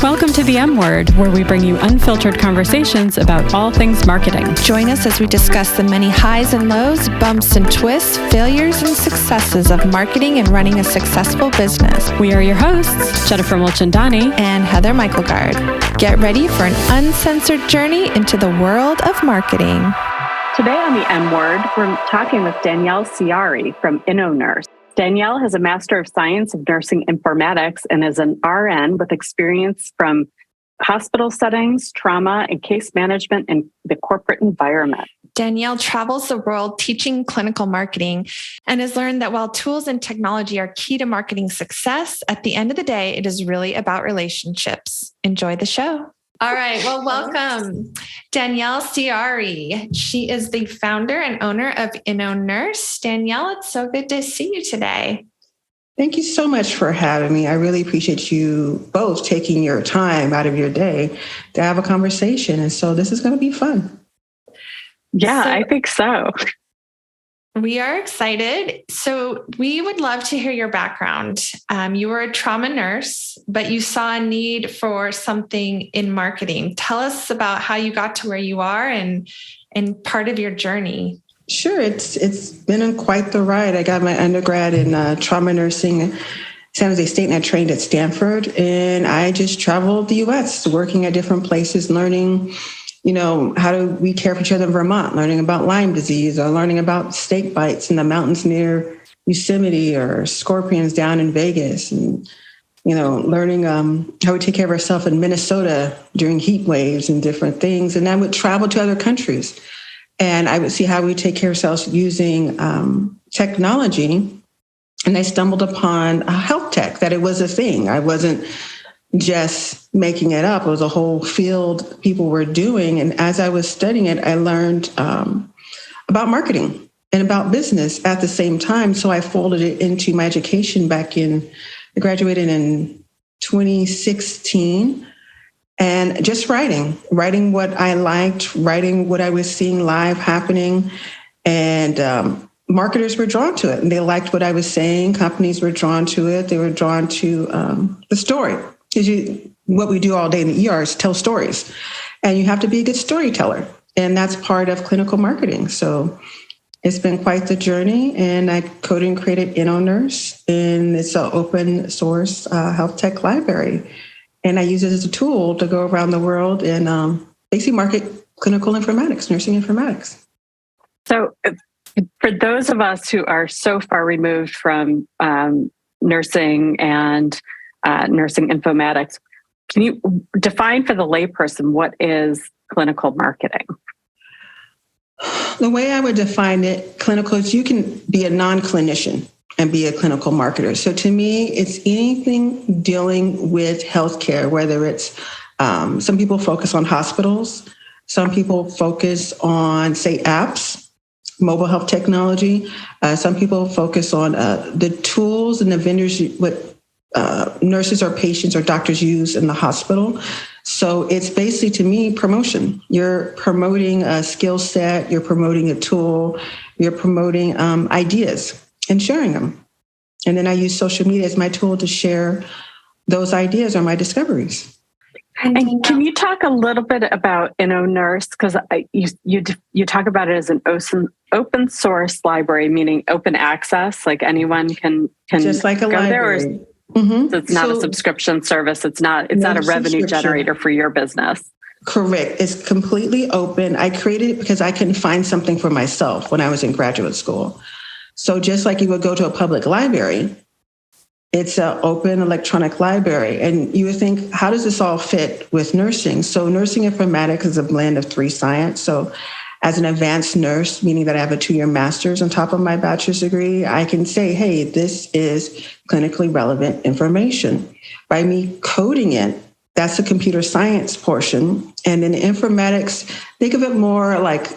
Welcome to the M Word, where we bring you unfiltered conversations about all things marketing. Join us as we discuss the many highs and lows, bumps and twists, failures and successes of marketing and running a successful business. We are your hosts, Jennifer Mulchandani and Heather Michaelgard. Get ready for an uncensored journey into the world of marketing. Today on the M Word, we're talking with Danielle Siarri from InnoNurse. Danielle has a Master of Science of Nursing Informatics and is an RN with experience from hospital settings, trauma, and case management in the corporate environment. Danielle travels the world teaching clinical marketing and has learned that while tools and technology are key to marketing success, at the end of the day, it is really about relationships. Enjoy the show. All right. Well, welcome, Danielle Siarri. She is the founder and owner of InnoNurse. Danielle, it's so good to see you today. Thank you so much for having me. I really appreciate you both taking your time out of your day to have a conversation. And so this is going to be fun. Yeah, I think so. We are excited. So we would love to hear your background. You were a trauma nurse, but you saw a need for something in marketing. Tell us about how you got to where you are and part of your journey. Sure. It's been quite the ride. I got my undergrad in trauma nursing at San Jose State, and I trained at Stanford. And I just traveled the U.S., working at different places, learning how do we care for each other in Vermont, learning about Lyme disease or learning about snake bites in the mountains near Yosemite or scorpions down in Vegas, and, learning how we take care of ourselves in Minnesota during heat waves and different things. And I would travel to other countries and I would see how we take care of ourselves using technology. And I stumbled upon health tech, that it was a thing. I wasn't just making it up. It was a whole field people were doing. And as I was studying it, I learned about marketing and about business at the same time. So I folded it into my education I graduated in 2016, and just writing what I liked, writing what I was seeing live happening. And marketers were drawn to it, and they liked what I was saying. Companies were drawn to it. They were drawn to the story. Because what we do all day in the ER is tell stories, and you have to be a good storyteller. And that's part of clinical marketing. So it's been quite the journey. And I coded and created InnoNurse, and it's an open source health tech library. And I use it as a tool to go around the world and basically market clinical informatics, nursing informatics. So for those of us who are so far removed from nursing and nursing informatics, can you define for the layperson what is clinical marketing? The way I would define it, clinical, is you can be a non-clinician and be a clinical marketer. So to me, it's anything dealing with healthcare, whether it's some people focus on hospitals, some people focus on, say, apps, mobile health technology. Some people focus on the tools and the vendors, what nurses or patients or doctors use in the hospital. So it's basically, to me, promotion. You're promoting a skill set, you're promoting a tool, you're promoting ideas and sharing them. And then I use social media as my tool to share those ideas or my discoveries. And can you talk a little bit about InnoNurse? Because you talk about it as an open source library, meaning open access, like anyone can just like a go library. There. So it's not a subscription service. It's not a revenue generator for your business. Correct. It's completely open. I created it because I couldn't find something for myself when I was in graduate school. So just like you would go to a public library, it's an open electronic library. And you would think, how does this all fit with nursing? So nursing informatics is a blend of 3 science. So as an advanced nurse, meaning that I have a 2-year master's on top of my bachelor's degree, I can say, hey, this is clinically relevant information. By me coding it, that's the computer science portion. And in informatics, think of it more like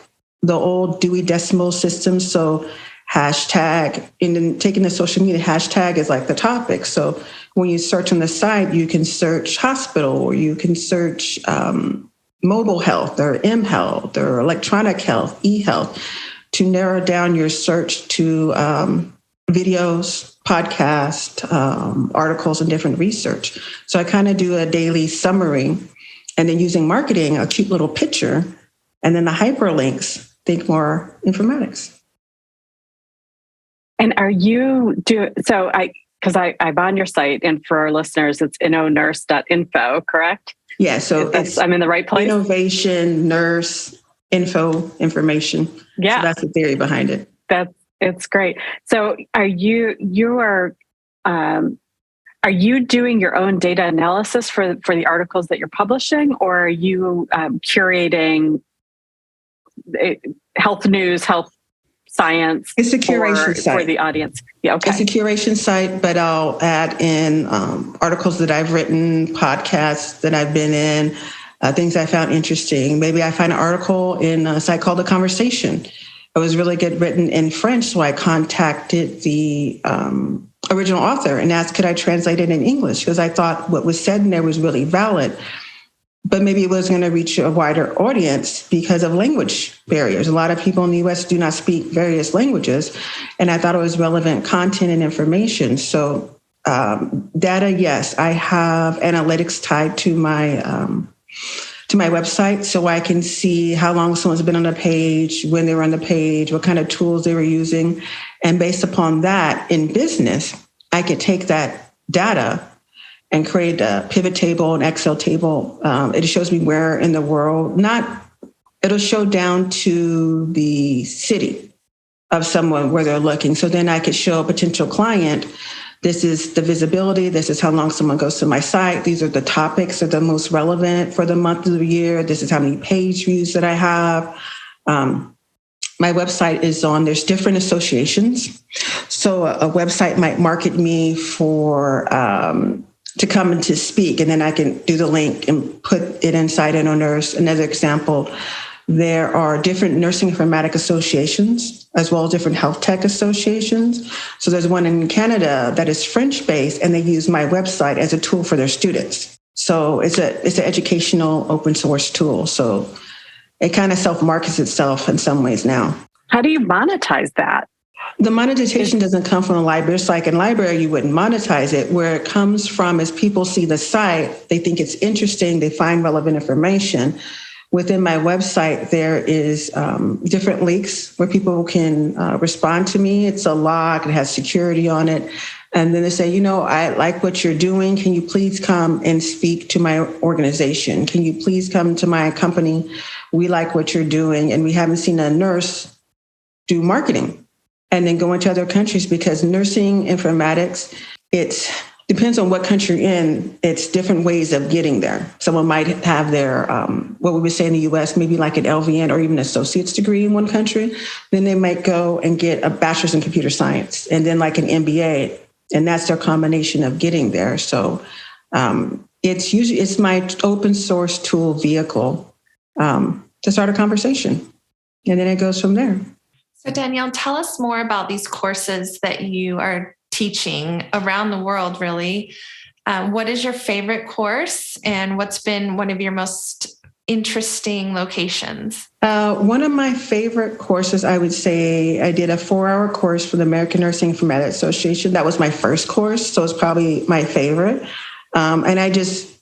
the old Dewey Decimal System. So hashtag, and then taking the social media, hashtag is like the topic. So when you search on the site, you can search hospital, or you can search mobile health or mHealth or electronic health, eHealth, to narrow down your search to videos, podcast, articles, and different research. So I kind of do a daily summary, and then using marketing, a cute little picture, and then the hyperlinks, think more informatics. And are you because I'm on your site, and for our listeners, it's InnoNurse.info, correct? Yeah, so I'm in the right place. Innovation, nurse, information. Yeah, so that's the theory behind it. It's great. So are you doing your own data analysis for the articles that you're publishing, or are you curating health news, health science? It's a curation site for the audience. Yeah, okay. It's a curation site, but I'll add in articles that I've written, podcasts that I've been in, things I found interesting. Maybe I find an article in a site called The Conversation. It was really good, written in French, so I contacted the original author and asked, could I translate it in English? Because I thought what was said in there was really valid, but maybe it was going to reach a wider audience because of language barriers. A lot of people in the U.S. do not speak various languages, and I thought it was relevant content and information. So data, yes, I have analytics tied to my website, so I can see how long someone's been on the page, when they were on the page, what kind of tools they were using. And based upon that, in business, I could take that data and create a pivot table, an Excel table. It shows me where in the world, it'll show down to the city of someone where they're looking. So then I could show a potential client, this is the visibility, this is how long someone goes to my site, these are the topics that are the most relevant for the month of the year, this is how many page views that I have. My website is there's different associations. So a website might market me for to come and to speak, and then I can do the link and put it inside InnoNurse. Another example, there are different nursing informatics associations, as well as different health tech associations. So there's one in Canada that is French-based, and they use my website as a tool for their students. So it's an educational open source tool. So it kind of self-markets itself in some ways now. How do you monetize that? The monetization doesn't come from the library. It's like in library, you wouldn't monetize it. Where it comes from is people see the site, they think it's interesting, they find relevant information. Within my website, there is different links where people can respond to me. It's a log, it has security on it. And then they say, I like what you're doing. Can you please come and speak to my organization? Can you please come to my company? We like what you're doing. And we haven't seen a nurse do marketing and then go into other countries, because nursing informatics, it depends on what country you're in. It's different ways of getting there. Someone might have their, what we would say in the US, maybe like an LVN or even associate's degree in one country. Then they might go and get a bachelor's in computer science and then like an MBA. And that's their combination of getting there. So it's my open source tool vehicle to start a conversation. And then it goes from there. So Danielle, tell us more about these courses that you are teaching around the world, really. What is your favorite course, and what's been one of your most interesting locations? One of my favorite courses, I would say, I did a 4-hour course for the American Nursing Informatics Association. That was my first course, so it's probably my favorite. And I just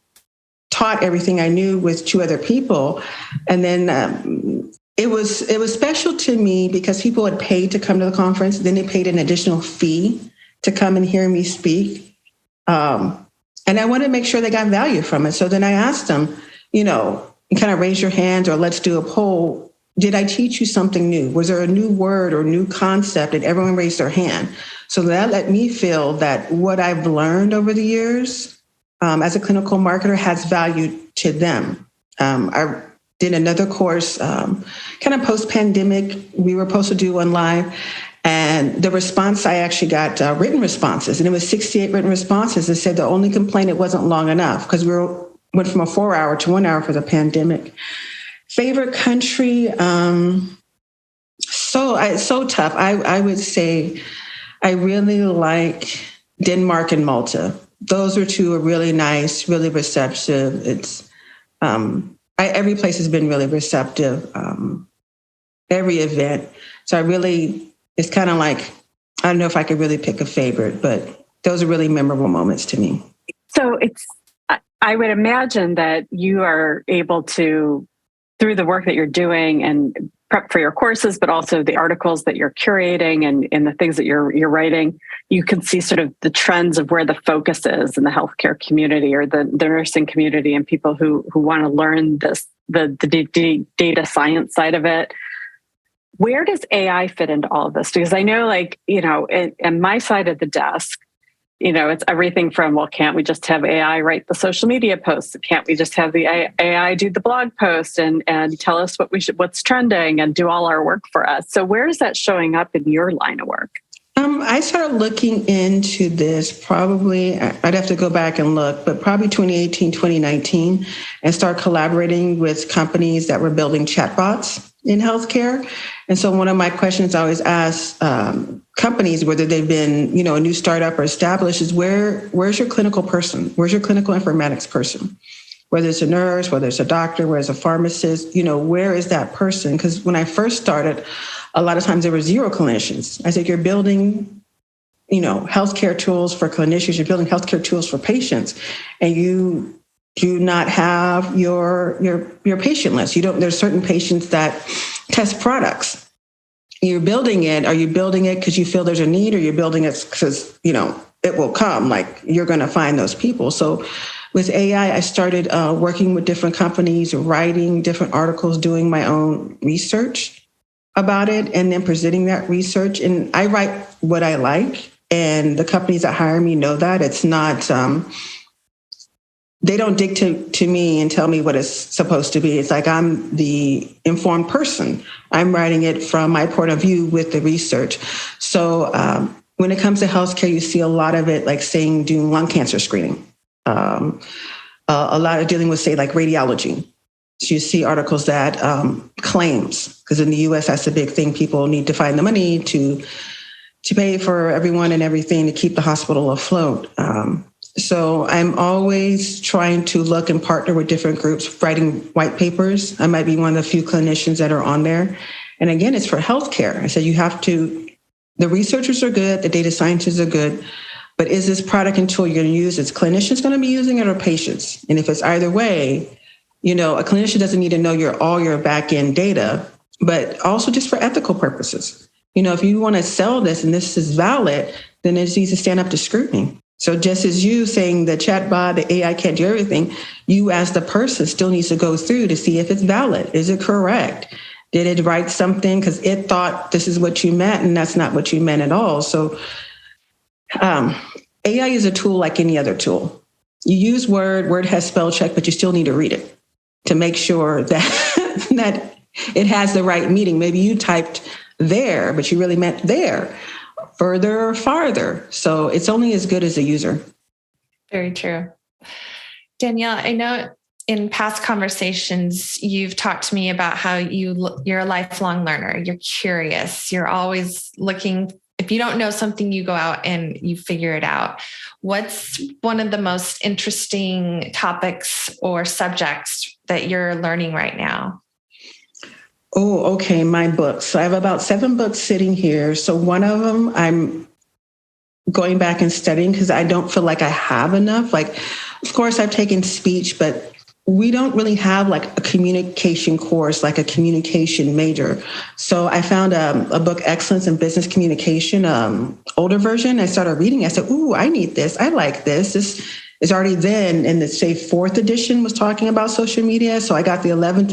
taught everything I knew with 2 other people. And then it was special to me because people had paid to come to the conference. Then they paid an additional fee to come and hear me speak. And I wanted to make sure they got value from it. So then I asked them, you kind of raise your hands or let's do a poll. Did I teach you something new? Was there a new word or new concept? And everyone raised their hand. So that let me feel that what I've learned over the years as a clinical marketer has value to them. I did another course, kind of post-pandemic. We were supposed to do one live. And the response, I actually got written responses. And it was 68 written responses that said the only complaint, it wasn't long enough because went from a 4-hour to 1 hour for the pandemic. Favorite country? So tough. I would say I really like Denmark and Malta. Those are 2 are really nice, really receptive. It's every place has been really receptive. Every event. So it's kind of like I don't know if I could really pick a favorite, but those are really memorable moments to me. So I would imagine that you are able to, through the work that you're doing and prep for your courses, but also the articles that you're curating and the things that you're writing, you can see sort of the trends of where the focus is in the healthcare community or the nursing community and people who want to learn this, the data science side of it. Where does AI fit into all of this? Because I know, like, in my side of the desk, it's everything from, well, can't we just have AI write the social media posts? Can't we just have the AI do the blog post and tell us what's trending and do all our work for us? So where is that showing up in your line of work? I started looking into this probably, I'd have to go back and look, but probably 2018, 2019, and start collaborating with companies that were building chatbots in healthcare. And so one of my questions I always ask companies, whether they've been, a new startup or established, is where's your clinical person? Where's your clinical informatics person? Whether it's a nurse, whether it's a doctor, whether it's a pharmacist, where is that person? Because when I first started, a lot of times there were zero clinicians. I said, you're building, healthcare tools for clinicians, you're building healthcare tools for patients, and you do not have your patient list. There's certain patients that test products. You're building it. Are you building it because you feel there's a need, or you're building it because, it will come, like you're going to find those people? So with AI, I started working with different companies, writing different articles, doing my own research about it, and then presenting that research. And I write what I like, and the companies that hire me know that. It's not, they don't dictate to me and tell me what it's supposed to be. It's like I'm the informed person. I'm writing it from my point of view with the research. So when it comes to healthcare, you see a lot of it, like doing lung cancer screening. A lot of dealing with, say, like radiology. So you see articles that claims, because in the US, that's a big thing. People need to find the money to pay for everyone and everything to keep the hospital afloat. So I'm always trying to look and partner with different groups, writing white papers. I might be one of the few clinicians that are on there. And again, it's for healthcare. I said, the researchers are good, the data scientists are good, but is this product and tool you're going to use, is clinicians going to be using it or patients? And if it's either way, a clinician doesn't need to know all your back-end data, but also just for ethical purposes. If you want to sell this and this is valid, then it needs to stand up to scrutiny. So just as you saying the chatbot, the AI can't do everything, you as the person still needs to go through to see if it's valid. Is it correct? Did it write something because it thought this is what you meant and that's not what you meant at all? So AI is a tool like any other tool. You use Word has spell check, but you still need to read it to make sure that that it has the right meaning. Maybe you typed there, but you really meant there, further or farther. So it's only as good as the user. Very true. Danielle, I know in past conversations, you've talked to me about how you're a lifelong learner. You're curious. You're always looking. If you don't know something, you go out and you figure it out. What's one of the most interesting topics or subjects that you're learning right now? Oh, okay. My books. So I have about 7 books sitting here. So one of them I'm going back and studying because I don't feel like I have enough. Like, of course, I've taken speech, but we don't really have like a communication course, like a communication major. So I found a book, Excellence in Business Communication, older version. I started reading. I said, ooh, I need this. I like this. This is already then in the, say, 4th edition was talking about social media. So I got the 11th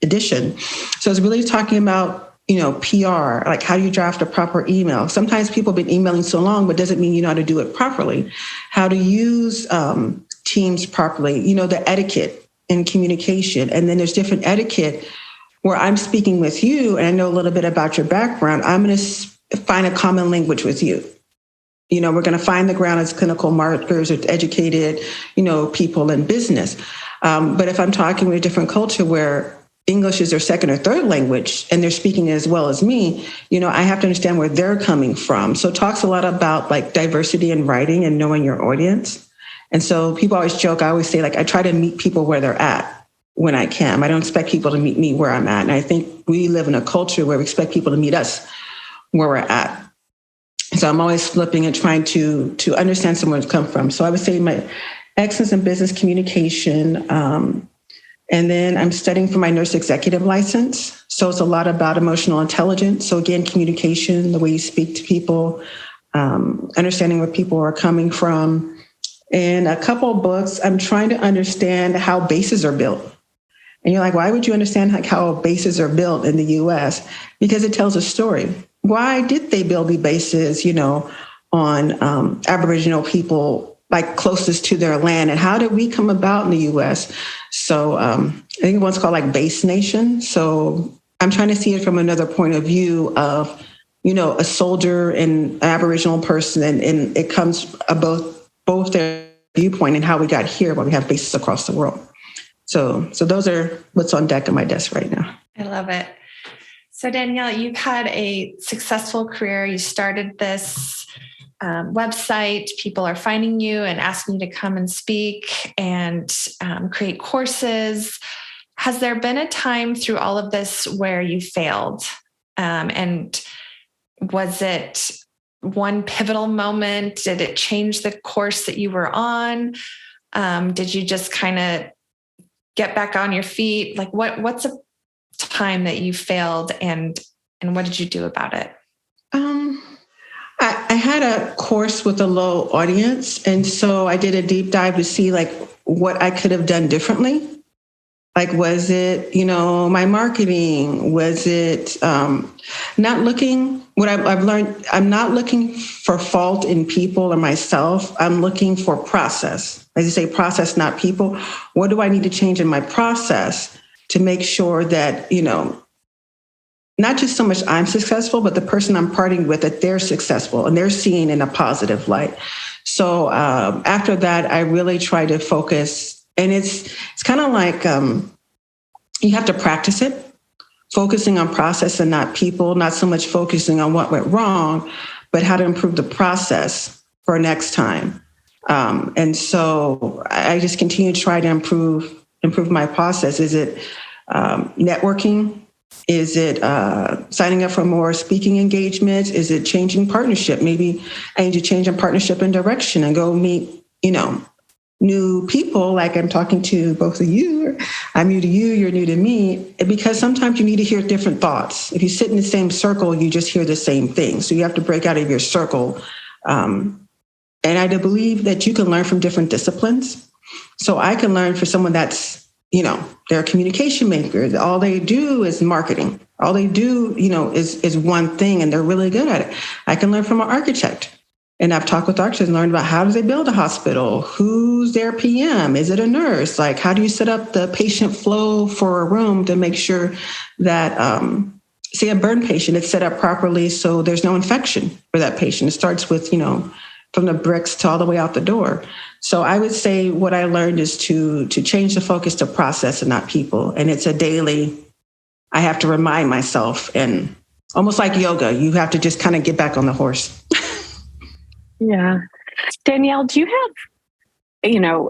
edition. So it's really talking about, PR, like how do you draft a proper email? Sometimes people have been emailing so long, but doesn't mean you know how to do it properly. How to use Teams properly, the etiquette in communication. And then there's different etiquette where I'm speaking with you and I know a little bit about your background. I'm going to find a common language with you. We're going to find the ground as clinical marketers or educated, people in business. But if I'm talking with a different culture where English is their second or third language and they're speaking as well as me, I have to understand where they're coming from. So it talks a lot about like diversity in writing and knowing your audience. And so people always joke, I always say, like, I try to meet people where they're at when I can. I don't expect people to meet me where I'm at. And I think we live in a culture where we expect people to meet us where we're at. So I'm always flipping and trying to understand somewhere to come from. So I would say my excellence in business communication. And then I'm studying for my nurse executive license. So it's a lot about emotional intelligence. So again, communication, the way you speak to people, understanding where people are coming from. And a couple of books, I'm trying to understand how bases are built. And you're like, why would you understand like how bases are built in the US? Because it tells a story. Why did they build the bases, on Aboriginal people like closest to their land, and how did we come about in the U.S.? So I think one's called like Base Nation. So I'm trying to see it from another point of view of, a soldier and an Aboriginal person, and it comes both their viewpoint and how we got here, but we have bases across the world. So those are what's on deck on my desk right now. I love it. So Danielle, you've had a successful career. You started this website. People are finding you and asking you to come and speak and create courses. Has there been a time through all of this where you failed? And was it one pivotal moment? Did it change the course that you were on? Did you just kind of get back on your feet? Like what's a time that you failed and what did you do about it? I had a course with a low audience. And so I did a deep dive to see like what I could have done differently. Like, was it, my marketing? Was it not looking, what I've learned, I'm not looking for fault in people or myself. I'm looking for process. As you say, process, not people. What do I need to change in my process to make sure that, not just so much I'm successful, but the person I'm parting with, that they're successful and they're seeing in a positive light. So after that, I really try to focus, and it's kind of like you have to practice it, focusing on process and not people, not so much focusing on what went wrong, but how to improve the process for next time. And so I just continue to try to improve my process. Is it networking? Is it signing up for more speaking engagements? Is it changing partnership? Maybe I need to change in partnership and direction and go meet, new people. Like I'm talking to both of you. I'm new to you, you're new to me. Because sometimes you need to hear different thoughts. If you sit in the same circle, you just hear the same thing. So you have to break out of your circle. And I do believe that you can learn from different disciplines. So I can learn for someone that's, they're a communication maker. All they do is marketing. All they do, is one thing, and they're really good at it. I can learn from an architect. And I've talked with architects and learned about how do they build a hospital? Who's their PM? Is it a nurse? Like, how do you set up the patient flow for a room to make sure that, say a burn patient, it's set up properly so there's no infection for that patient. It starts with, from the bricks to all the way out the door. So I would say what I learned is to change the focus to process and not people. And it's a daily, I have to remind myself, and almost like yoga, you have to just kind of get back on the horse. Yeah. Danielle, do you have,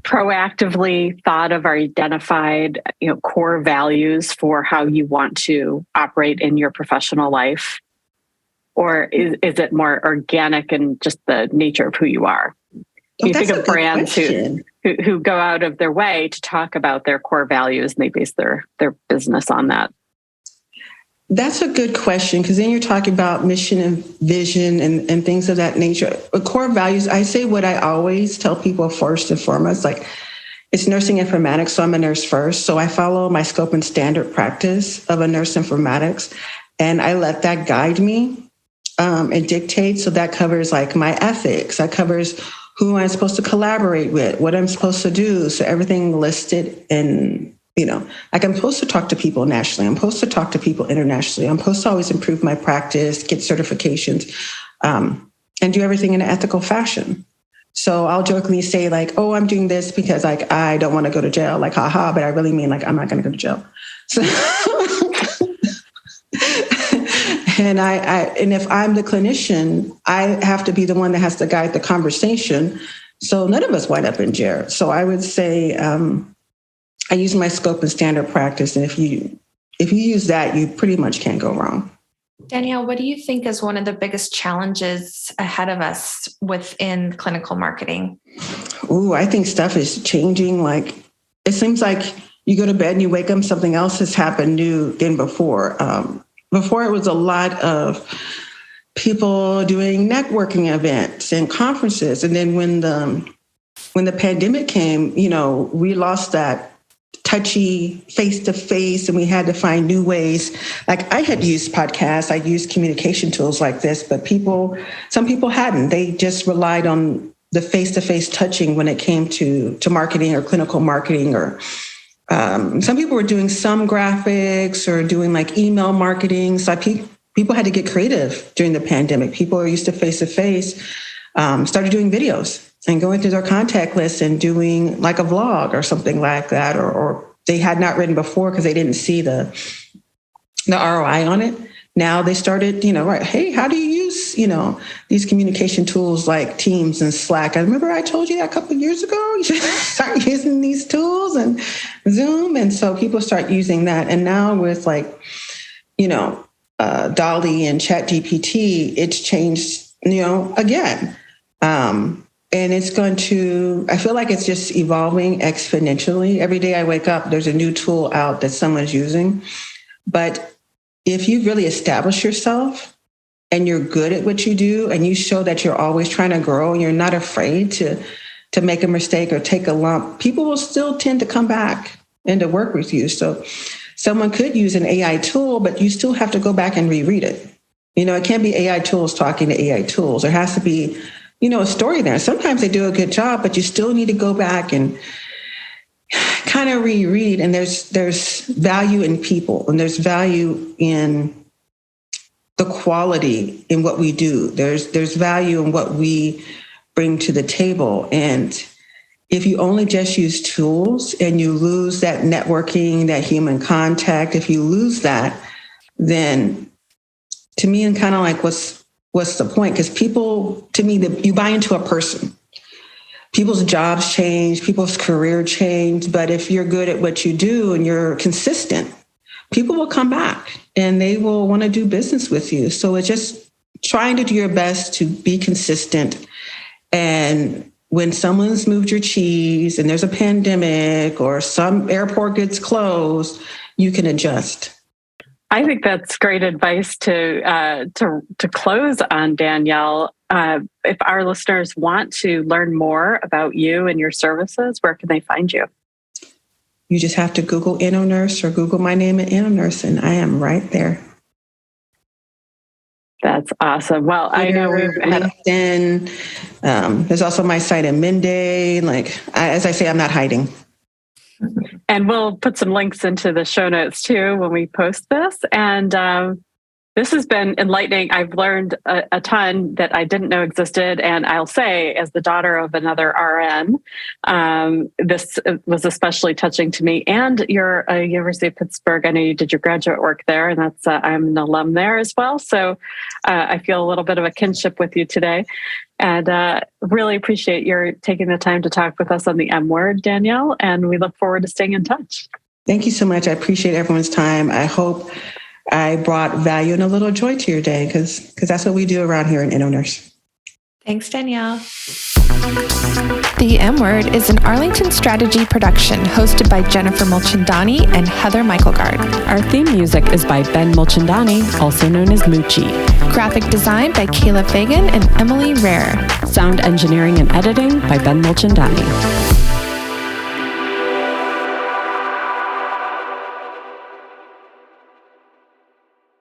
proactively thought of or identified, core values for how you want to operate in your professional life? Or is it more organic and just the nature of who you are? You think of brands who go out of their way to talk about their core values and they base their business on that. That's a good question, because then you're talking about mission and vision and things of that nature. But core values, I say what I always tell people first and foremost, like it's nursing informatics. So I'm a nurse first. So I follow my scope and standard practice of a nurse informatics, and I let that guide me and dictate. So that covers like my ethics. That covers who I'm supposed to collaborate with, what I'm supposed to do. So everything listed in, like I'm supposed to talk to people nationally. I'm supposed to talk to people internationally. I'm supposed to always improve my practice, get certifications, and do everything in an ethical fashion. So I'll jokingly say like, oh, I'm doing this because like, I don't want to go to jail, like, haha, but I really mean like, I'm not going to go to jail. So and if I'm the clinician, I have to be the one that has to guide the conversation. So none of us wind up in jail. So I would say I use my scope and standard practice. And if you use that, you pretty much can't go wrong. Danielle, what do you think is one of the biggest challenges ahead of us within clinical marketing? Ooh, I think stuff is changing. Like, it seems like you go to bed and you wake up, something else has happened new than before. Before it was a lot of people doing networking events and conferences. And then when the pandemic came, we lost that touchy face-to-face, and we had to find new ways. Like, I had used podcasts, I used communication tools like this, but some people hadn't. They just relied on the face-to-face touching when it came to marketing or clinical marketing, or some people were doing some graphics or doing like email marketing. So people had to get creative during the pandemic. People who are used to face-to-face started doing videos and going through their contact list and doing like a vlog or something like that, or they had not written before because they didn't see the ROI on it. Now they started, right, hey, how do you use, these communication tools like Teams and Slack? I remember I told you that a couple of years ago, you should start using these tools and Zoom. And so people start using that. And now with like, Dolly and ChatGPT, it's changed, again. And it's I feel like it's just evolving exponentially. Every day I wake up, there's a new tool out that someone's using. But if you really establish yourself and you're good at what you do, and you show that you're always trying to grow and you're not afraid to make a mistake or take a lump, people will still tend to come back and to work with you. So someone could use an AI tool, but you still have to go back and reread it. It can't be AI tools talking to AI tools. There has to be a story there. Sometimes they do a good job, but you still need to go back and kind of reread. And there's value in people, and there's value in the quality in what we do. There's value in what we bring to the table. And if you only just use tools and you lose that networking, that human contact, if you lose that, then to me, and kind of like what's the point? Because people, to me, you buy into a person. People's jobs change, people's career change. But if you're good at what you do and you're consistent, people will come back and they will want to do business with you. So it's just trying to do your best to be consistent. And when someone's moved your cheese and there's a pandemic or some airport gets closed, you can adjust. I think that's great advice to close on, Danielle. If our listeners want to learn more about you and your services, where can they find you? You just have to Google InnoNurse or Google my name at InnoNurse, and I am right there. That's awesome. Well, I know we've had LinkedIn. There's also my site at Monday. As I say, I'm not hiding. And we'll put some links into the show notes too when we post this. And this has been enlightening. I've learned a ton that I didn't know existed. And I'll say, as the daughter of another RN, this was especially touching to me. And you're a University of Pittsburgh. I know you did your graduate work there, and that's I'm an alum there as well. So I feel a little bit of a kinship with you today. And really appreciate your taking the time to talk with us on the M Word, Danielle. And we look forward to staying in touch. Thank you so much. I appreciate everyone's time. I hope I brought value and a little joy to your day, because that's what we do around here in InnoNurse. Thanks, Danielle. The M Word is an Arlington Strategy production hosted by Jennifer Mulchandani and Heather Michaelgard. Our theme music is by Ben Mulchandani, also known as Moochie. Graphic design by Kayla Fagan and Emily Rare. Sound engineering and editing by Ben Mulchandani.